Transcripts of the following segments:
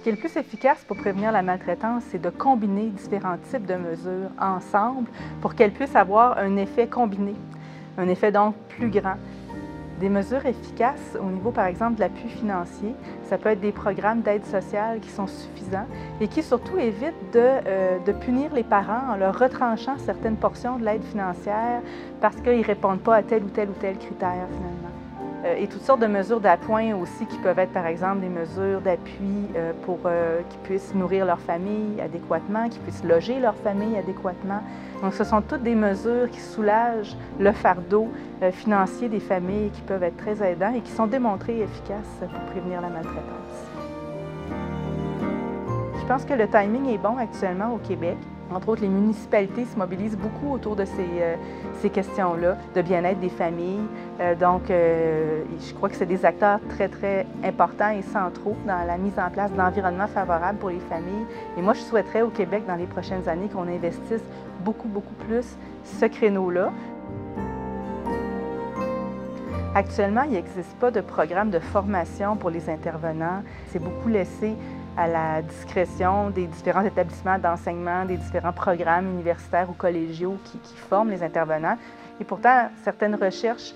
Ce qui est le plus efficace pour prévenir la maltraitance, c'est de combiner différents types de mesures ensemble pour qu'elles puissent avoir un effet combiné, un effet donc plus grand. Des mesures efficaces au niveau, par exemple, de l'appui financier, ça peut être des programmes d'aide sociale qui sont suffisants et qui surtout évitent de punir les parents en leur retranchant certaines portions de l'aide financière parce qu'ils ne répondent pas à tel ou tel critère finalement. Et toutes sortes de mesures d'appoint aussi qui peuvent être, par exemple, des mesures d'appui pour qu'ils puissent nourrir leur famille adéquatement, qu'ils puissent loger leur famille adéquatement. Donc, ce sont toutes des mesures qui soulagent le fardeau financier des familles qui peuvent être très aidants et qui sont démontrées efficaces pour prévenir la maltraitance. Je pense que le timing est bon actuellement au Québec. Entre autres, les municipalités se mobilisent beaucoup autour de ces questions-là, de bien-être des familles. Je crois que c'est des acteurs très, très importants et centraux dans la mise en place d'environnements favorables pour les familles. Et moi, je souhaiterais au Québec, dans les prochaines années, qu'on investisse beaucoup plus ce créneau-là. Actuellement, il n'existe pas de programme de formation pour les intervenants. C'est beaucoup laissé à la discrétion des différents établissements d'enseignement, des différents programmes universitaires ou collégiaux qui forment les intervenants. Et pourtant, certaines recherches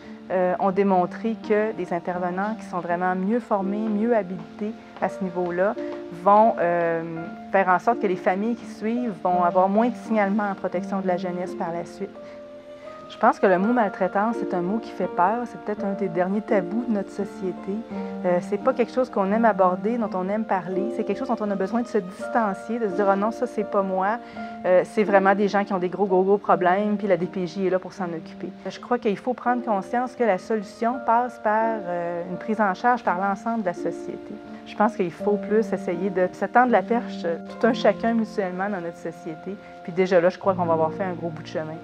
ont démontré que des intervenants qui sont vraiment mieux formés, mieux habilités à ce niveau-là vont faire en sorte que les familles qui suivent vont avoir moins de signalements en protection de la jeunesse par la suite. Je pense que le mot maltraitance, c'est un mot qui fait peur. C'est peut-être un des derniers tabous de notre société. C'est pas quelque chose qu'on aime aborder, dont on aime parler. C'est quelque chose dont on a besoin de se distancier, de se dire « Ah non, ça, c'est pas moi. C'est vraiment des gens qui ont des gros problèmes, puis la DPJ est là pour s'en occuper. » Je crois qu'il faut prendre conscience que la solution passe par une prise en charge par l'ensemble de la société. Je pense qu'il faut plus essayer de se tendre la perche tout un chacun mutuellement dans notre société. Puis déjà là, je crois qu'on va avoir fait un gros bout de chemin.